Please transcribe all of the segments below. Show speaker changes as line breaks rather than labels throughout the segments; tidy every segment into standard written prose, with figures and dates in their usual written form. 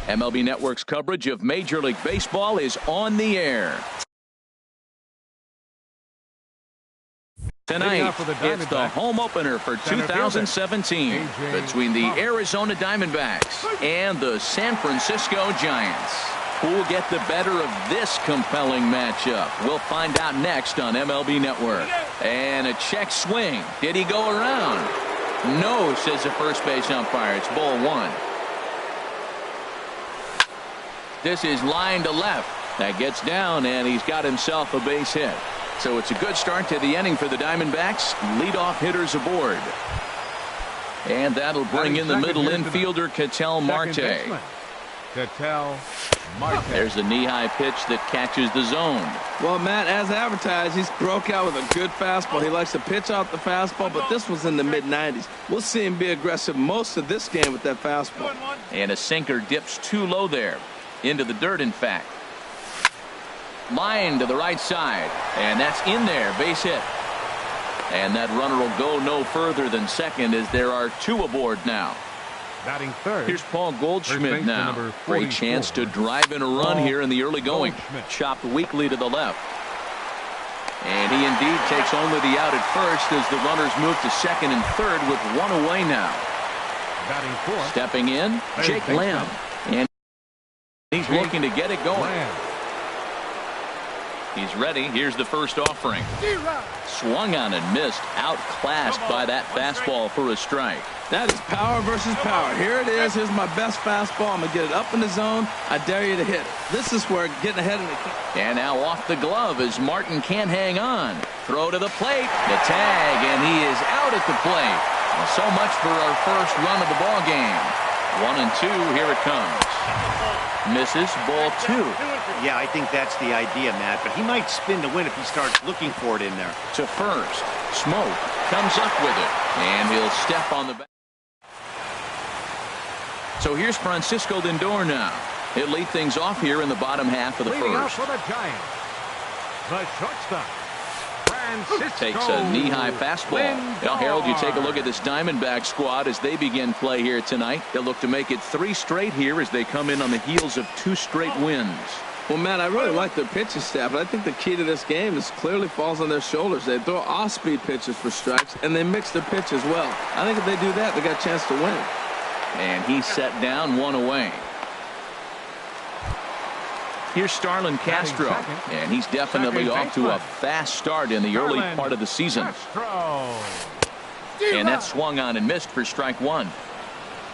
MLB Network's coverage of Major League Baseball is on the air. Tonight, it's the home opener for 2017 between the Arizona Diamondbacks and the San Francisco Giants. Who will get the better of this compelling matchup? We'll find out next on MLB Network. And a check swing. Did he go around? No, says the first base umpire. It's ball one. This is line to left. That gets down, and he's got himself a base hit. So it's a good start to the inning for the Diamondbacks. Leadoff hitters aboard. And that'll bring in the middle infielder, Ketel Marte. There's a knee-high pitch that catches the zone.
Well, Matt, as advertised, he's broke out with a good fastball. He likes to pitch out the fastball, but this was in the mid-90s. We'll see him be aggressive most of this game with that fastball.
And a sinker dips too low there. Into the dirt, in fact. Line to the right side, and that's in there, base hit. And that runner will go no further than second as there are two aboard now.
Batting third.
Here's Paul Goldschmidt now. Great chance to drive in a run here in the early going. Chopped weakly to the left. And he indeed takes only the out at first as the runners move to second and third with one away now.
Batting fourth.
Stepping in, Jake Lamb. And he's looking to get it going. He's ready. Here's the first offering. Swung on and missed. Outclassed by that fastball for a strike.
That is power versus power. Here it is. Here's my best fastball. I'm going to get it up in the zone. I dare you to hit it. This is where getting ahead of the...
And now off the glove as Martin can't hang on. Throw to the plate. The tag, and he is out at the plate. Well, so much for our first run of the ball game. 1-2. Here it comes. Misses, ball two.
Yeah, I think that's the idea, Matt, but he might spin to win if he starts looking for it in there.
To first. Smoke comes up with it, and he'll step on the back. So here's Francisco Lindor now. He'll lead things off here in the bottom half of the first.
For the Giants, the shortstop.
Takes a knee-high fastball. Now, Harold, you take a look at this Diamondback squad as they begin play here tonight. They'll look to make it 3 straight here as they come in on the heels of 2 straight wins.
Well, Matt, I really like their pitching staff, but I think the key to this game is clearly falls on their shoulders. They throw off-speed pitches for strikes, and they mix their pitch as well. I think if they do that, they got a chance to win.
And he's set down, 1 away. Here's Starlin Castro, and he's definitely off to a fast start in the early part of the season. And that swung on and missed for strike 1.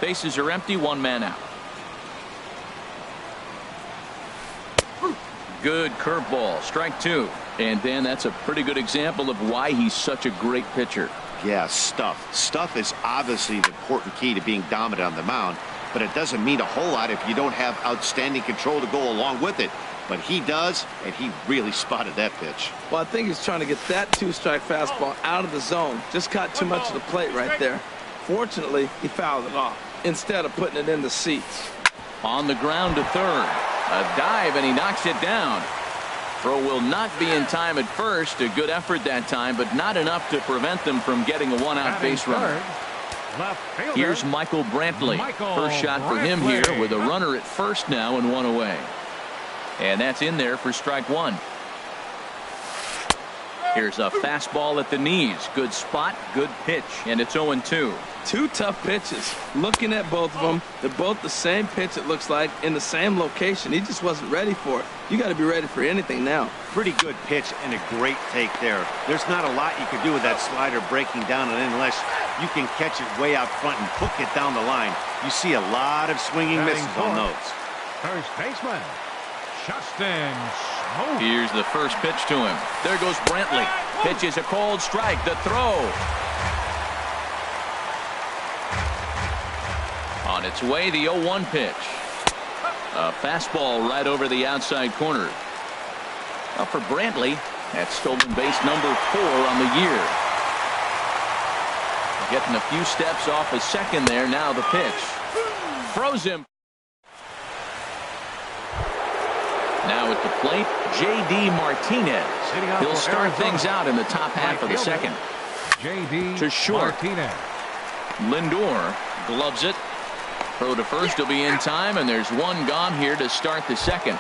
Bases are empty, 1 man out. Good curveball, strike 2. And then that's a pretty good example of why he's such a great pitcher.
Yeah, stuff. Stuff is obviously the important key to being dominant on the mound. But it doesn't mean a whole lot if you don't have outstanding control to go along with it. But he does, and he really spotted that pitch.
Well, I think he's trying to get that 2-strike fastball out of the zone. Just caught too much of the plate right there. Fortunately, he fouled it off instead of putting it in the seats.
On the ground to third. A dive, and he knocks it down. Throw will not be in time at first. A good effort that time, but not enough to prevent them from getting a 1-out base runner. Here's Michael Brantley. First shot for him here with a runner at first now and 1 away. And that's in there for strike 1. Here's a fastball at the knees. Good spot, good pitch, and it's 0-2.
2 tough pitches. Looking at both of them, they're both the same pitch, it looks like, in the same location. He just wasn't ready for it. You got to be ready for anything now.
Pretty good pitch and a great take there. There's not a lot you can do with that slider breaking down and unless you can catch it way out front and hook it down the line. You see a lot of swinging misses on those.
First baseman, Justin Smoke.
Here's the first pitch to him. There goes Brantley. Pitches a cold strike. The throw. On its way, the 0-1 pitch. A fastball right over the outside corner. Up for Brantley. That's stolen base number 4 on the year. Getting a few steps off his second there. Now the pitch. Throws him. Now at the plate, J.D. Martinez. He'll start things out in the top half of the second.
J.D.
To short.
Martinez.
Lindor gloves it. Throw to first will be in time, and there's one gone here to start the second.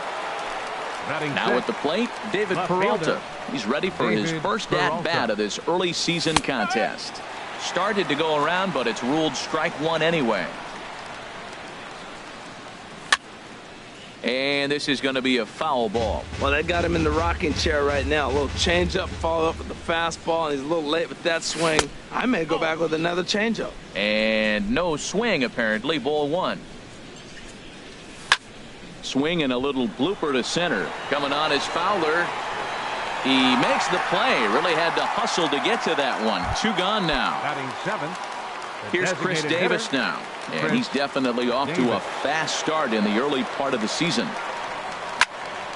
Now at the plate, David Peralta. He's ready for his first at-bat of this early season contest. Started to go around, but it's ruled strike one anyway. And this is going to be a foul ball.
Well, they got him in the rocking chair right now. A little changeup, followed up with the fastball, and he's a little late with that swing. I may go back with another changeup.
And no swing, apparently. Ball one. Swing and a little blooper to center. Coming on is Fowler. He makes the play. Really had to hustle to get to that one. Two gone now.
Batting seventh.
Here's Chris Davis now. And he's definitely off to a fast start in the early part of the season.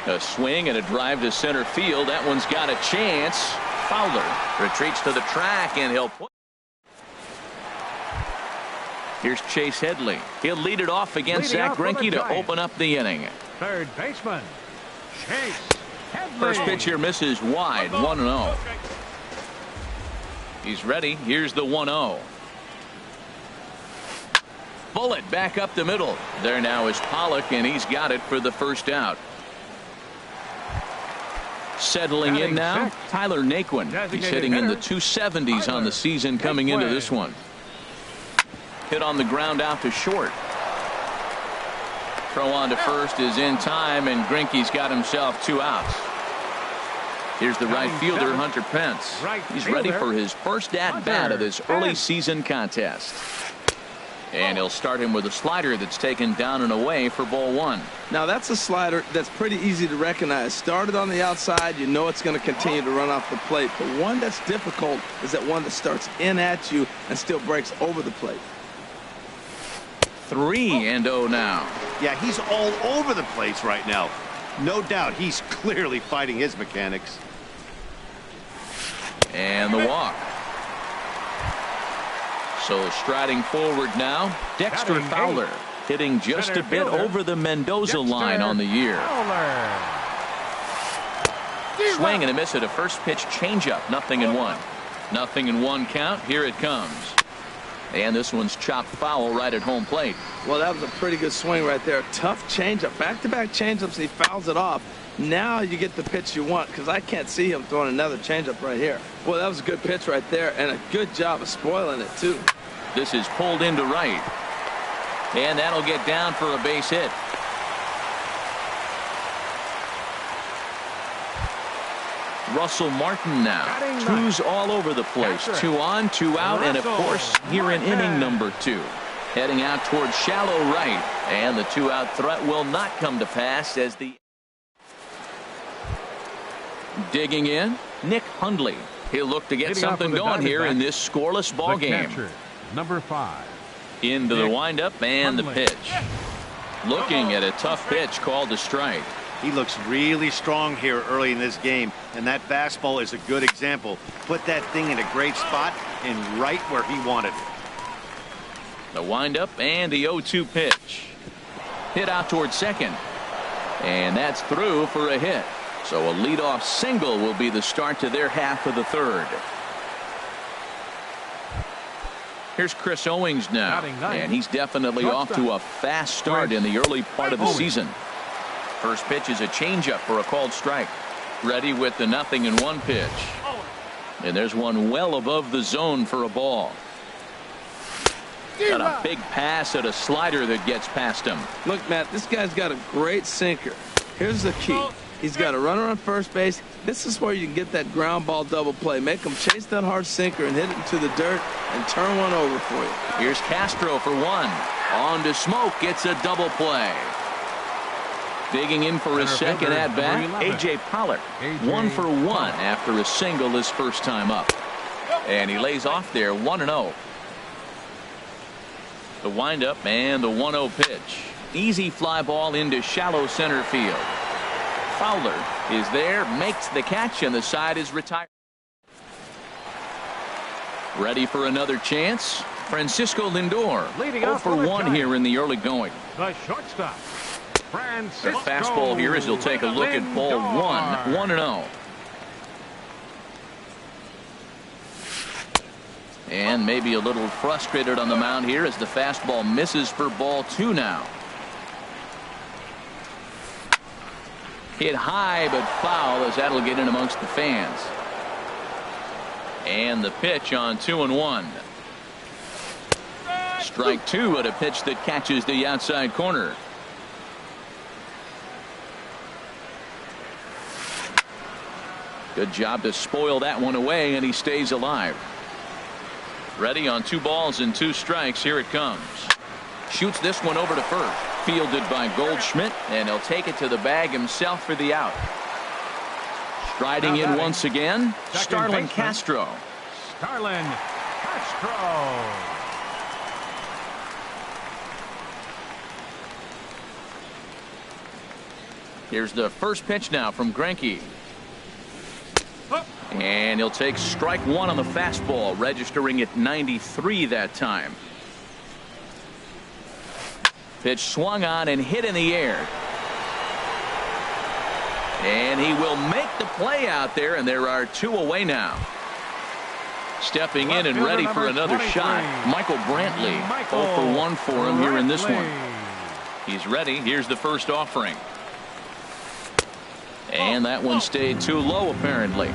A swing and a drive to center field. That one's got a chance. Fowler retreats to the track, and he'll put. Here's Chase Headley. He'll lead it off against Zach Greinke to open up the inning.
Third baseman, Chase Headley.
First pitch here misses wide, 1-0. He's ready. Here's the 1-0. Bullet back up the middle. There now is Pollock, and he's got it for the first out. Settling in now, Tyler Naquin. He's hitting in the 270s on the season coming into this one. Hit on the ground out to short. Throw on to first is in time, and Greinke's got himself two outs. Here's the right fielder, Hunter Pence. He's ready for his first at-bat of this early season contest. And he'll start him with a slider that's taken down and away for ball one.
Now that's a slider that's pretty easy to recognize. Started on the outside, you know it's going to continue to run off the plate. But one that's difficult is that one that starts in at you and still breaks over the plate.
3-0 now.
Yeah, he's all over the place right now. No doubt he's clearly fighting his mechanics.
And the walk. So striding forward now, Dexter Fowler, hitting just a bit over the Mendoza line on the year. Swing and a miss at a first pitch changeup. 0-1. 0-1 count. Here it comes. And this one's chopped foul right at home plate.
Well, that was a pretty good swing right there. Tough changeup. Back-to-back changeups, he fouls it off. Now you get the pitch you want, because I can't see him throwing another changeup right here. Well, that was a good pitch right there, and a good job of spoiling it, too.
This is pulled into right. And that'll get down for a base hit. Russell Martin now. Twos all over the place. 2 on, 2 out, and of course, here in inning number 2. Heading out towards shallow right. And the 2-out threat will not come to pass as the. Digging in, Nick Hundley. He'll look to get something going here in this scoreless ball game.
Number 5.
Into the windup and the pitch. Looking at a tough pitch called a strike.
He looks really strong here early in this game, and that fastball is a good example. Put that thing in a great spot and right where he wanted it.
The windup and the 0-2 pitch. Hit out towards second. And that's through for a hit. So a leadoff single will be the start to their half of the third. Here's Chris Owings now, and he's definitely off to a fast start in the early part of the season. First pitch is a changeup for a called strike. Ready with the 0-1 pitch. And there's one well above the zone for a ball. Got a big pass at a slider that gets past him.
Look, Matt, this guy's got a great sinker. Here's the key. He's got a runner on first base. This is where you can get that ground ball double play. Make him chase that hard sinker and hit it into the dirt and turn one over for you.
Here's Castro for one. On to Smoke. Gets a double play. Digging in for his second at bat, A.J. Pollock. 1 for 1 after a single his first time up. And he lays off there, 1-0. The windup and the 1-0 pitch. Easy fly ball into shallow center field. Fowler is there, makes the catch, and the side is retired. Ready for another chance. Francisco Lindor, 0 for 1 here in the early going.
The shortstop,
Their fastball here as he'll take a look at ball 1, 1-0. And maybe a little frustrated on the mound here as the fastball misses for ball 2 now. Hit high but foul as that'll get in amongst the fans. And the pitch on 2-1. Strike 2 at a pitch that catches the outside corner. Good job to spoil that one away, and he stays alive. Ready on 2 balls and 2 strikes. Here it comes. Shoots this one over to first. Fielded by Goldschmidt, and he'll take it to the bag himself for the out. Striding in once again, Starlin Castro.
Starlin Castro.
Here's the first pitch now from Greinke. And he'll take strike 1 on the fastball, registering at 93 that time. Pitch swung on and hit in the air. And he will make the play out there, and there are 2 away now. Stepping in and ready for another shot, Michael Brantley. 0 for 1 for him here in this one. He's ready. Here's the first offering. And that one stayed too low, apparently.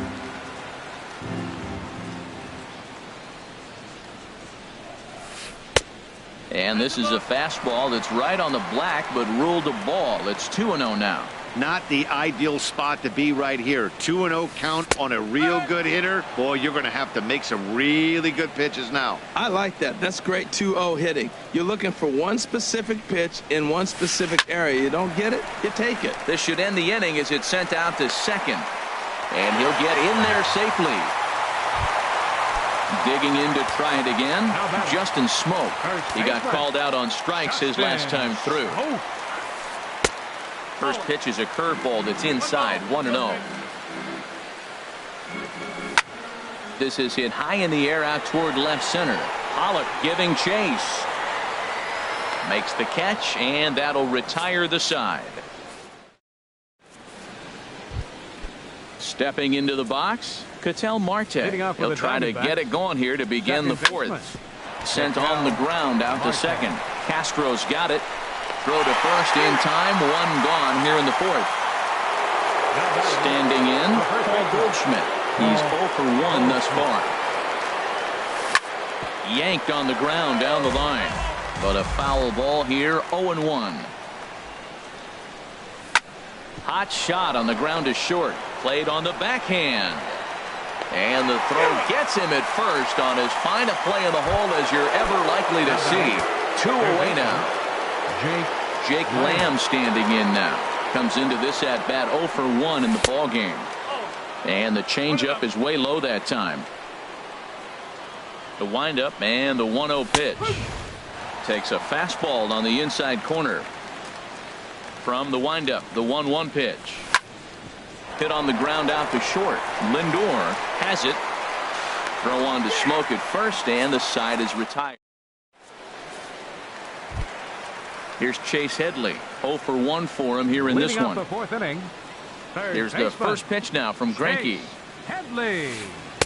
And this is a fastball that's right on the black, but ruled a ball. It's 2-0 now.
Not the ideal spot to be right here. 2-0 count on a real good hitter. Boy, you're going to have to make some really good pitches now.
I like that. That's great 2-0 hitting. You're looking for one specific pitch in one specific area. You don't get it, you take it.
This should end the inning as it's sent out to second. And he'll get in there safely. Digging in to try it again, Justin Smoke. He got called out on strikes his last time through. First pitch is a curveball that's inside, 1-0. This is hit high in the air out toward left center. Pollock giving chase. Makes the catch, and that'll retire the side. Stepping into the box, Ketel Marte. He'll try to get it going here to begin the 4th. Sent on the ground out to second. Castro's got it. Throw to first in time. 1 gone here in the 4th. Standing in, Paul Goldschmidt. He's 0 for 1 thus far. Yanked on the ground down the line. But a foul ball here, 0-1. Hot shot on the ground to short. Played on the backhand. And the throw gets him at first on as fine a play in the hole as you're ever likely to see. 2 away now. Jake Lamb standing in now. Comes into this at bat 0 for 1 in the ball game. And the changeup is way low that time. The windup and the 1-0 pitch. Takes a fastball on the inside corner. From the windup, the 1-1 pitch. Hit on the ground out to short. Lindor has it. Throw on to Smoke at first, and the side is retired. Here's Chase Headley. 0 for 1 for him here in this one.
The 4th inning.
Here's the first pitch now from Greinke.
Headley.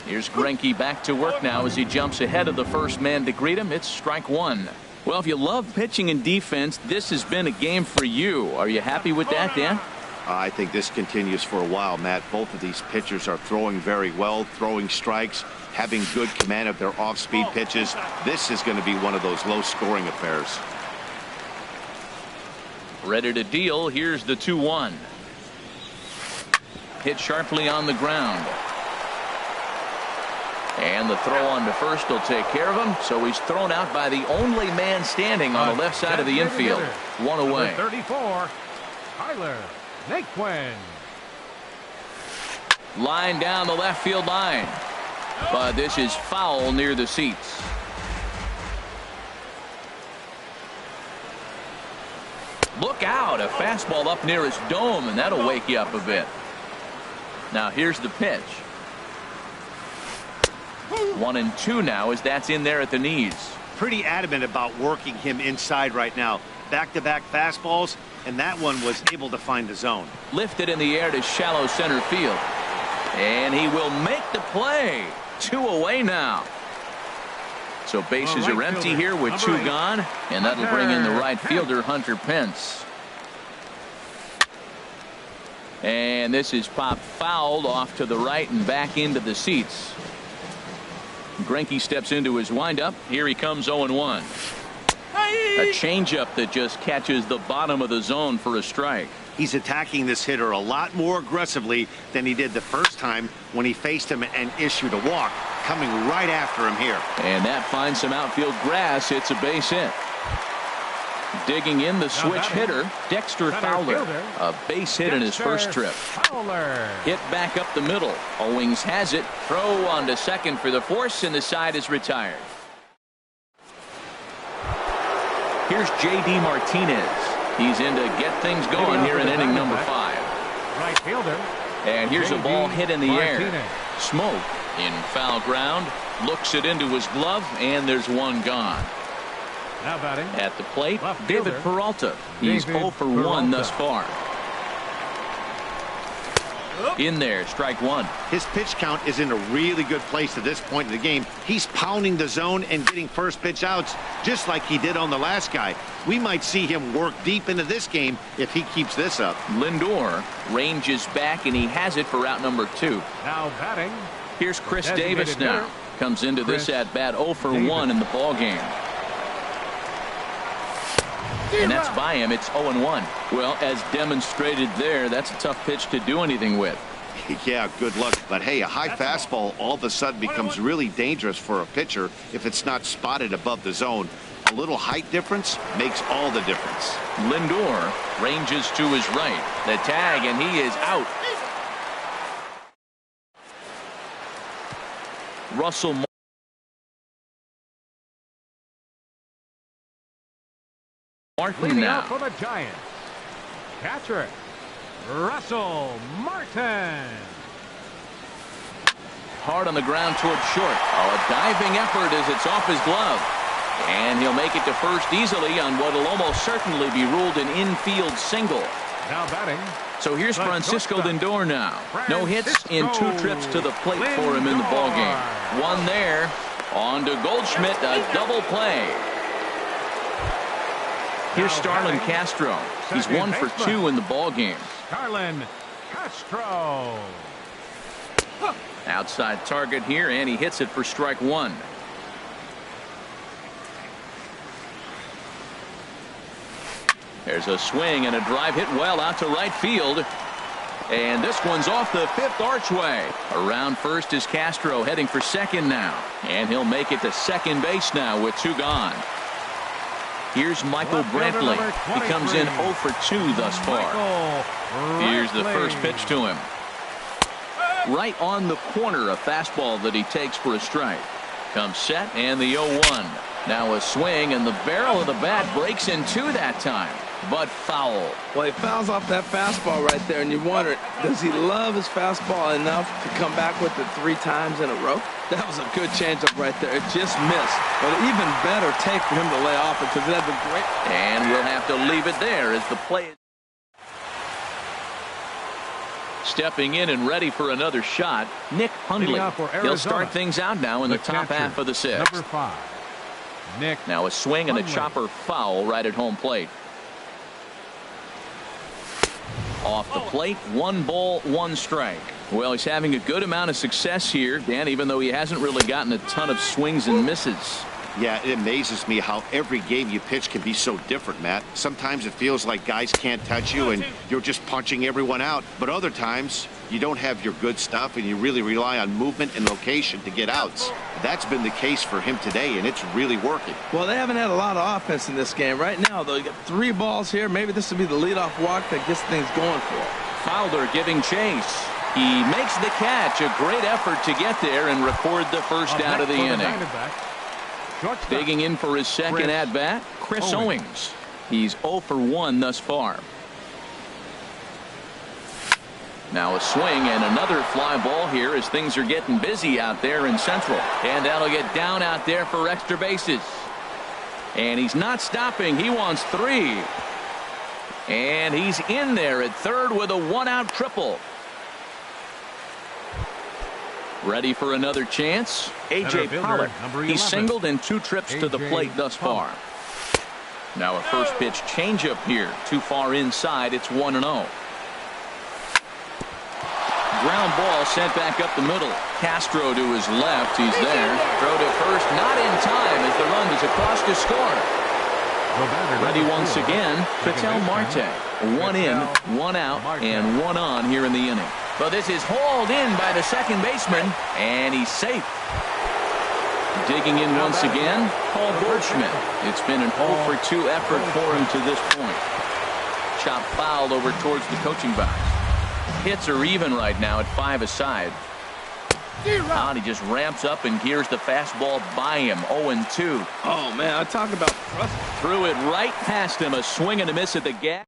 Here's Greinke back to work now as he jumps ahead of the first man to greet him. It's strike 1. Well, if you love pitching and defense, this has been a game for you. Are you happy with that, Dan?
I think this continues for a while, Matt. Both of these pitchers are throwing very well, throwing strikes, having good command of their off-speed pitches. This is going to be one of those low-scoring affairs.
Ready to deal. Here's the 2-1. Hit sharply on the ground. And the throw on to first will take care of him. So he's thrown out by the only man standing on the left side of the infield. 1 away.
34, Tyler Naquin.
Line down the left field line. But this is foul near the seats. Look out. A fastball up near his dome, and that'll wake you up a bit. Now here's the pitch. 1-2 now as that's in there at the knees.
Pretty adamant about working him inside right now. Back-to-back fastballs, and that one was able to find the zone.
Lifted in the air to shallow center field. And he will make the play. 2 away now. So bases are empty here with 2 gone, and that'll bring in the right fielder, Hunter Pence. And this is popped fouled off to the right and back into the seats. Greinke steps into his windup. Here he comes 0-1. A changeup that just catches the bottom of the zone for a strike.
He's attacking this hitter a lot more aggressively than he did the first time when he faced him and issued a walk, coming right after him here.
And that finds some outfield grass. It's a base hit. Digging in the switch hitter, Dexter Fowler. A base hit in his first trip. Hit back up the middle. Owings has it. Throw on to second for the force, and the side is retired. Here's J.D. Martinez. He's in to get things going here in inning number 5.
Right fielder.
And here's a ball hit in the air. Smoke in foul ground. Looks it into his glove, and there's 1 gone.
Now batting
at the plate, David Peralta. He's 0 for 1 thus far. In there, strike 1.
His pitch count is in a really good place at this point in the game. He's pounding the zone and getting first pitch outs just like he did on the last guy. We might see him work deep into this game if he keeps this up.
Lindor ranges back, and he has it for out number 2.
Now batting.
Here's Chris Davis now. Comes into this at bat 0 for 1 in the ball game. And that's by him. It's 0-1. Well, as demonstrated there, that's a tough pitch to do anything with.
Yeah, good luck. But hey, a high fastball all of a sudden becomes really dangerous for a pitcher if it's not spotted above the zone. A little height difference makes all the difference.
Lindor ranges to his right. The tag, and he is out. Russell Martin now.
For the Giants. Catcher, Russell Martin.
Hard on the ground towards short. Oh, a diving effort as it's off his glove. And he'll make it to first easily on what will almost certainly be ruled an infield single.
Now batting.
So here's Francisco Lindor now. No hits in 2 trips to the plate for him in the ballgame. 1 there. On to Goldschmidt, a double play. Here's Starlin Castro. He's 1 for 2 in the ballgame.
Starlin Castro.
Outside target here, and he hits it for strike 1. There's a swing and a drive hit well out to right field. And this one's off the 5th archway. Around first is Castro, heading for second now. And he'll make it to second base now with 2 gone. Here's Michael Brantley. He comes in 0 for 2 thus far. Here's the first pitch to him. Right on the corner, a fastball that he takes for a strike. Comes set, and the 0-1. Now a swing, and the barrel of the bat breaks in 2 that time. But foul.
Well, he fouls off that fastball right there, and you wonder, does he love his fastball enough to come back with it 3 times in a row? That was a good changeup right there. It just missed. But an even better take for him to lay off it because it had the great.
And we'll have to leave it there as the play. Stepping in and ready for another shot, Nick Hundley. He'll start things out now in the top half of the 6th.
Number 5. Nick.
Now a swing and a chopper foul right at home plate. Off the plate, 1 ball, 1 strike. Well, he's having a good amount of success here, Dan, even though he hasn't really gotten a ton of swings and misses.
Yeah, it amazes me how every game you pitch can be so different, Matt. Sometimes it feels like guys can't touch you and you're just punching everyone out. But other times, you don't have your good stuff and you really rely on movement and location to get outs. That's been the case for him today, and it's really working.
Well, they haven't had a lot of offense in this game. Right now, though, you got 3 balls here. Maybe this will be the leadoff walk that gets things going for him.
Fowler giving chase. He makes the catch. A great effort to get there and record the first out of the inning. Digging in for his second at-bat, Chris Owings. He's 0 for 1 thus far. Now a swing and another fly ball here as things are getting busy out there in Central. And that'll get down out there for extra bases. And he's not stopping. He wants 3. And he's in there at third with a 1-out triple. Ready for another chance? A.J. Pollock. He's singled in 2 trips to the plate thus far. Now a first pitch changeup here. Too far inside. It's 1-0. Ground ball sent back up the middle. Castro to his left. He's there. Throw to first. Not in time as the run is across to score. Ready once again. Ketel Marte. 1 in, 1 out, and 1 on here in the inning. But this is hauled in by the second baseman, and he's safe. Digging in once again, Paul Goldschmidt. It's been an 0-for-2 effort for him to this point. Chop foul over towards the coaching box. Hits are even right now at 5 aside. And he just ramps up and gears the fastball by him. 0-2.
Oh, man, I talk about
threw it right past him. A swing and a miss at the gap.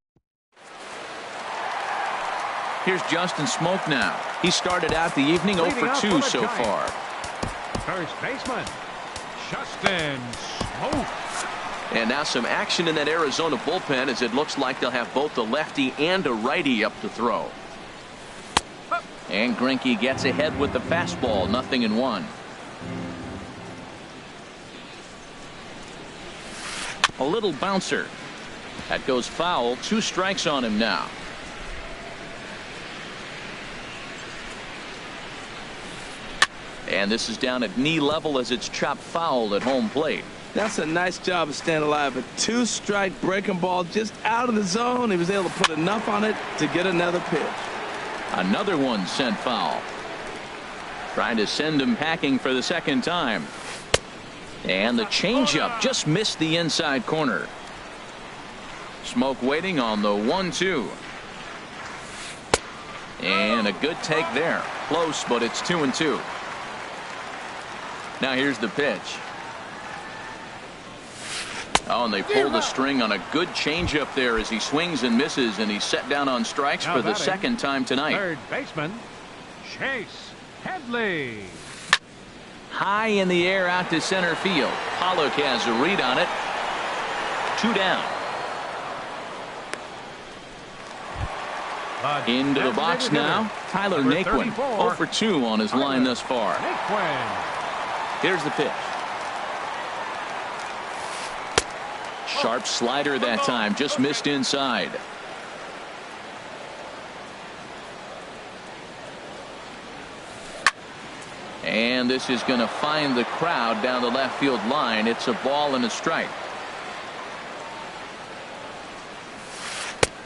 Here's Justin Smoke now. He started out the evening 0-for-2 so far.
First baseman, Justin Smoke.
And now some action in that Arizona bullpen as it looks like they'll have both a lefty and a righty up to throw. And Greinke gets ahead with the fastball. 0-1. A little bouncer. That goes foul. 2 strikes on him now. And this is down at knee level as it's chopped foul at home plate.
That's a nice job of staying alive. A 2-strike breaking ball just out of the zone. He was able to put enough on it to get another pitch.
Another one sent foul. Trying to send him packing for the second time. And the changeup just missed the inside corner. Smoke waiting on the 1-2. And a good take there. Close, but it's 2-2. Now here's the pitch. Oh, and they pull the string on a good changeup there as he swings and misses, and he's set down on strikes for the second time tonight.
Third baseman, Chase Headley.
High in the air out to center field. Pollock has a read on it. 2 down. Into the box now. Tyler Naquin. 0-for-2 on his line thus far. Here's the pitch. Sharp slider that time. Just missed inside. And this is going to find the crowd down the left field line. It's a ball and a strike.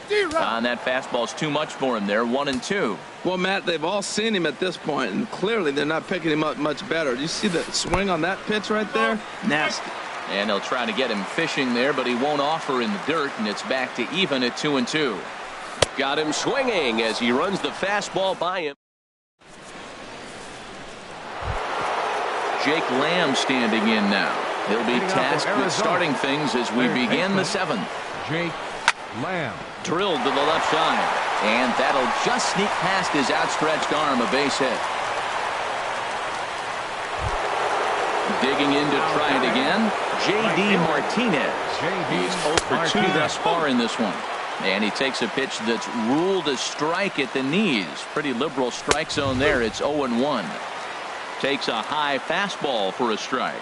And that fastball's too much for him there. 1-2.
Well, Matt, they've all seen him at this point, and clearly they're not picking him up much better. Do you see the swing on that pitch right there? Nasty.
And they'll try to get him fishing there, but he won't offer in the dirt, and it's back to even at 2-2. Got him swinging as he runs the fastball by him. Jake Lamb standing in now. He'll be tasked with starting things as we begin the 7th.
Jake Lamb.
Drilled to the left side, and that'll just sneak past his outstretched arm. A base hit. Digging in to try it again. J.D. Martinez. He's 0-for-2 thus far in this one. And he takes a pitch that's ruled a strike at the knees. Pretty liberal strike zone there. It's 0-1. Takes a high fastball for a strike.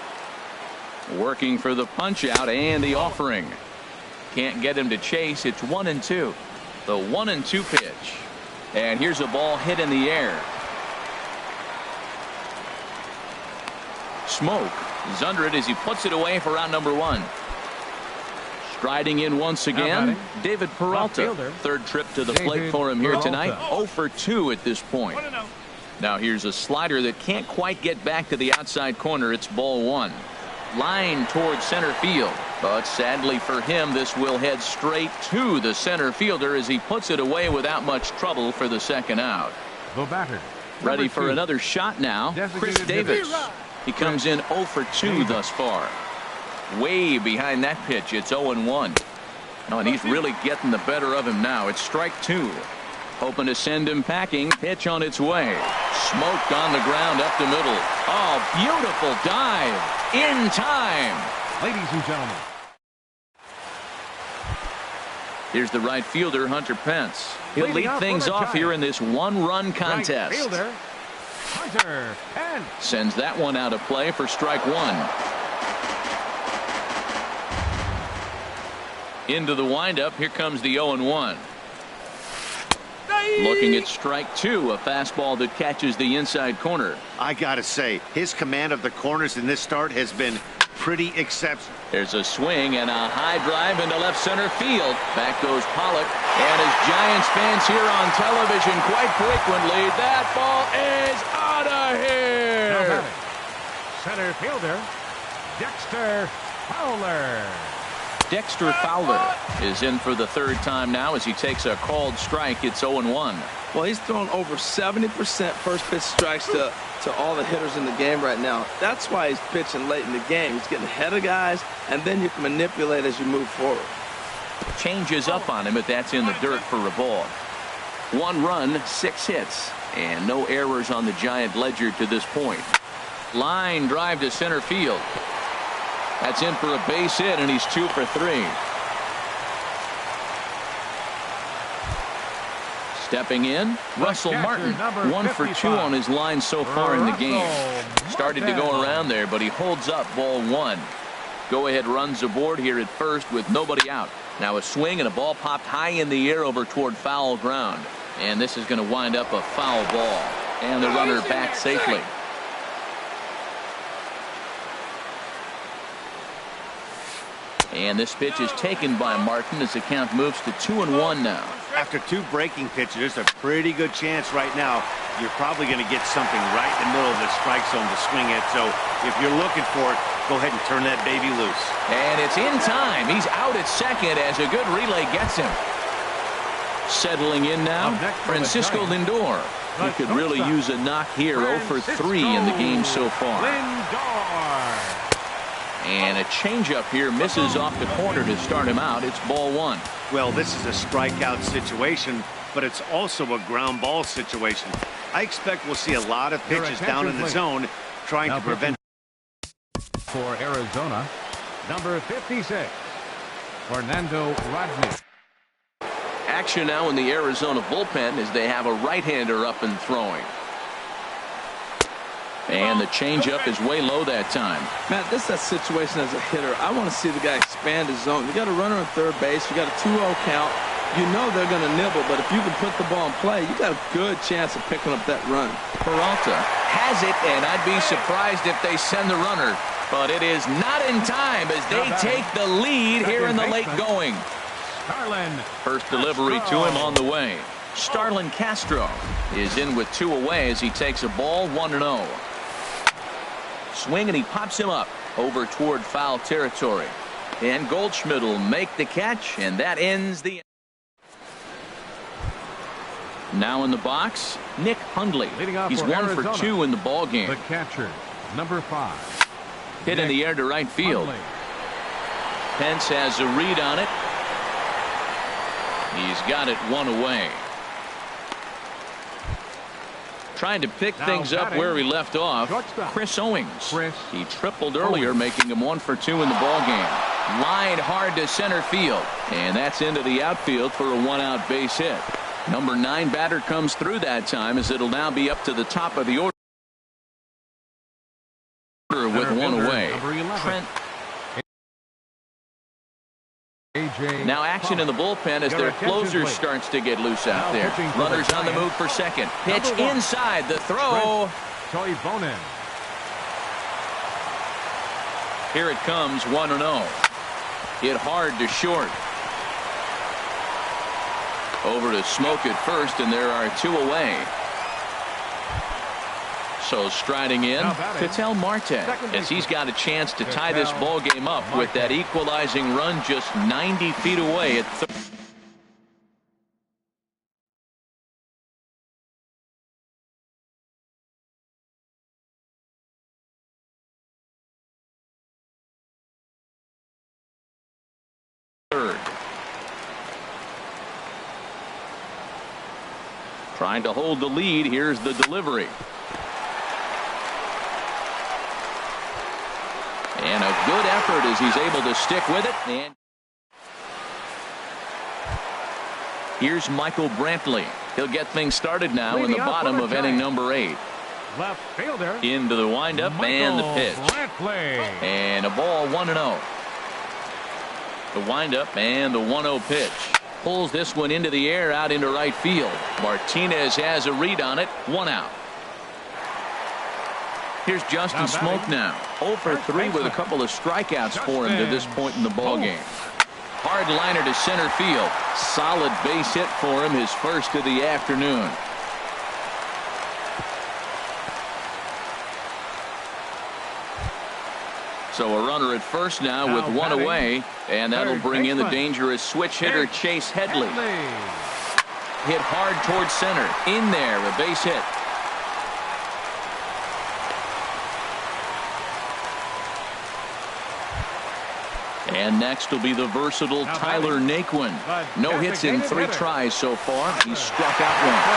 Working for the punch out and the offering. Can't get him to chase. It's 1-2. The 1-2 pitch. And here's a ball hit in the air. Smoke is under it as he puts it away for round number 1. Striding in once again, David Peralta. Third trip to the plate for him here tonight. 0-for-2 at this point. Now here's a slider that can't quite get back to the outside corner. It's ball 1. Line towards center field. But sadly for him, this will head straight to the center fielder as he puts it away without much trouble for the second out.
The batter.
Ready for another shot now. Chris Davis. He comes in 0-for-2 thus far. Way behind that pitch. It's 0-1. Oh, and he's really getting the better of him now. It's strike 2. Hoping to send him packing. Pitch on its way. Smoked on the ground up the middle. Oh, beautiful dive. In time.
Ladies and gentlemen.
Here's the right fielder, Hunter Pence. He'll lead things off here in this 1-run contest.
Right fielder, Hunter. And
Sends that one out of play for strike one. Into the windup. Here comes the 0-1. Looking at strike two, a fastball that catches the inside corner.
I gotta say, his command of the corners in this start has been pretty exceptional.
There's a swing and a high drive into left center field. Back goes Pollock. And as Giants fans here on television quite frequently, that ball is out of here.
center fielder, Dexter Fowler.
Dexter Fowler is in for the third time now as he takes a called strike. It's 0-1.
Well, he's thrown over 70% first pitch strikes to all the hitters in the game right now. That's why he's pitching late in the game. He's getting ahead of guys, and then you can manipulate as you move forward.
Changes up on him, but that's in the dirt for a ball. 1 run, 6 hits, and no errors on the Giant ledger to this point. Line drive to center field. That's in for a base hit, and he's 2 for 3. Stepping in, Russell Martin, 1 for 2 on his line so far in the game. Started to go around there, but he holds up ball 1. Go ahead runs aboard here at first with nobody out. Now a swing and a ball popped high in the air over toward foul ground. And this is going to wind up a foul ball. And the runner back safely. And this pitch is taken by Martin as the count moves to 2-1 now.
After 2 breaking pitches, there's a pretty good chance right now you're probably going to get something right in the middle of the strike zone to swing at. So if you're looking for it, go ahead and turn that baby loose.
And it's in time. He's out at second as a good relay gets him. Settling in now, Francisco Lindor. He could really use a knock here. 0 for 3 in the game so far. And a changeup here misses off the corner to start him out. It's ball 1.
Well, this is a strikeout situation, but it's also a ground ball situation. I expect we'll see a lot of pitches down in the zone trying to prevent.
For Arizona, number 56, Fernando Rodney.
Action now in the Arizona bullpen as they have a right-hander up and throwing. And the changeup is way low that time.
Matt, this is that situation as a hitter. I want to see the guy expand his zone. You got a runner on third base. You got a 2-0 count. You know they're going to nibble, but if you can put the ball in play, you got a good chance of picking up that run.
Peralta has it, and I'd be surprised if they send the runner. But it is not in time as they take the lead here in the late going. First delivery to him on the way. Starlin Castro is in with 2 away as he takes a ball 1-0. Swing and he pops him up over toward foul territory. And Goldschmidt will make the catch, and that ends the. Now in the box, Nick Hundley. He's 1 for 2 in the ball game.
The catcher, number 5.
Hit in the air to right field. Pence has a read on it. He's got it 1 away. Trying to pick things up where he left off. Chris Owings. He tripled earlier, making him 1 for 2 in the ball game. Line hard to center field, and that's into the outfield for a 1-out base hit. Number 9 batter comes through that time as it'll now be up to the top of the order with 1 away. Trent. Now action in the bullpen as their closer starts to get loose out there. Runners on the move for second. Pitch inside the throw. Here it comes 1-0. Hit hard to short. Over to Smoke at first, and there are 2 away. So striding in, Ketel Marte, as he's got a chance to tie this ball game up with that equalizing run just 90 feet away at third. Trying to hold the lead. Here's the delivery. And a good effort as he's able to stick with it. And here's Michael Brantley. He'll get things started now in the bottom of inning number 8.
Left fielder.
Into the windup and the pitch. And a ball 1-0. The windup and the 1-0 pitch. Pulls this one into the air out into right field. Martinez has a read on it. 1 out. Here's Justin Smoak now. 0 for 3 with a couple of strikeouts for him to this point in the ballgame. Hard liner to center field. Solid base hit for him, his first of the afternoon. So a runner at first now with 1 away, and that'll bring in the dangerous switch hitter Chase Headley. Hit hard towards center. In there, a base hit. And next will be the versatile Tyler Naquin. No hits in 3 tries so far. He struck out once.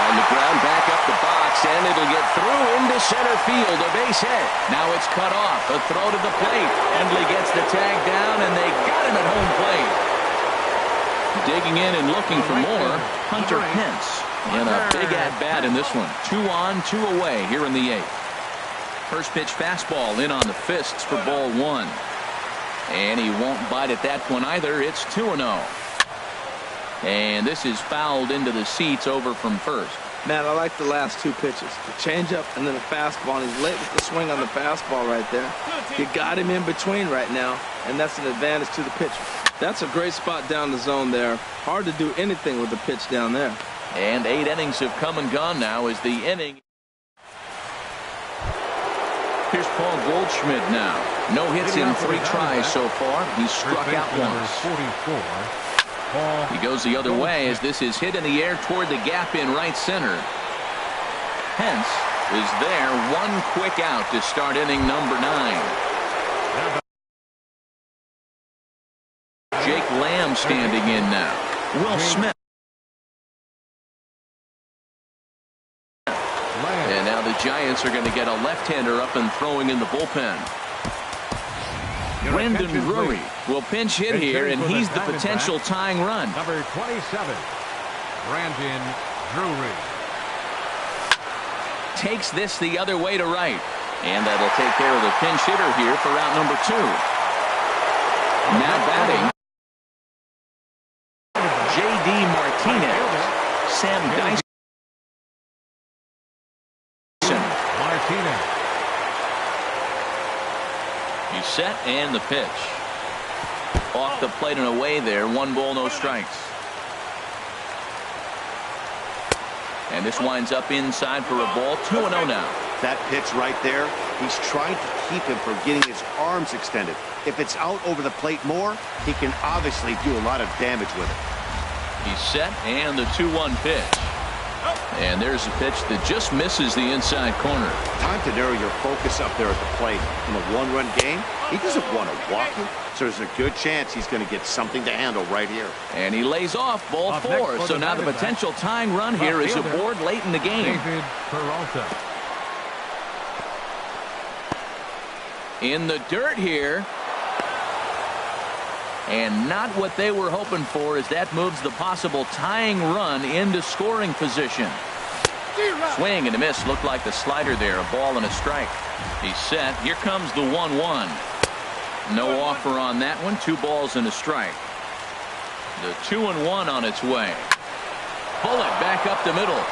On the ground, back up the box, and it'll get through into center field. A base hit. Now it's cut off. A throw to the plate. Hendley gets the tag down, and they got him at home plate. Digging in and looking for more, Hunter Pence. And a big at-bat in this one. 2 on, 2 away here in the 8th. First pitch fastball in on the fists for ball 1. And he won't bite at that one either. It's 2-0. And this is fouled into the seats over from first.
Man, I like the last 2 pitches. The changeup and then the fastball. And he's late with the swing on the fastball right there. You got him in between right now, and that's an advantage to the pitcher. That's a great spot down the zone there. Hard to do anything with the pitch down there.
And 8 innings have come and gone now as the inning. Here's Paul Goldschmidt now. No hits in 3 tries so far. He's struck out once.
44.
He goes the other way as this is hit in the air toward the gap in right center. Pence is there. 1 quick out to start inning number 9. Jake Lamb standing in now. Will Smith. And now the Giants are going to get a left-hander up and throwing in the bullpen. Brendan Drury will pinch hit here, and he's the potential tying run.
Number 27, Brandon Drury.
Takes this the other way to right. And that'll take care of the pinch hitter here for round number 2. Now batting, J.D. Martinez. Sam Dyson.
Martinez.
He's set and the pitch. Off the plate and away there. 1 ball, no strikes. And this winds up inside for a ball. 2-0 now.
That pitch right there, he's trying to keep him from getting his arms extended. If it's out over the plate more, he can obviously do a lot of damage with it.
He's set and the 2-1 pitch. And there's a pitch that just misses the inside corner.
Time to narrow your focus up there at the plate. In a 1-run game, he doesn't want to walk it, so there's a good chance he's going to get something to handle right here.
And he lays off ball 4. So now the potential tying run here is aboard late in the game.
David Peralta.
In the dirt here. And not what they were hoping for as that moves the possible tying run into scoring position. Swing and a miss. Looked like the slider there. A ball and a strike. He's set. Here comes the 1-1. No offer on that one. 2 balls and a strike. The 2-1 on its way. Bullet back up the middle.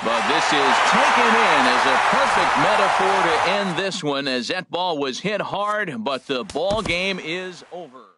But this is taken in as a perfect metaphor to end this one as that ball was hit hard, but the ball game is over.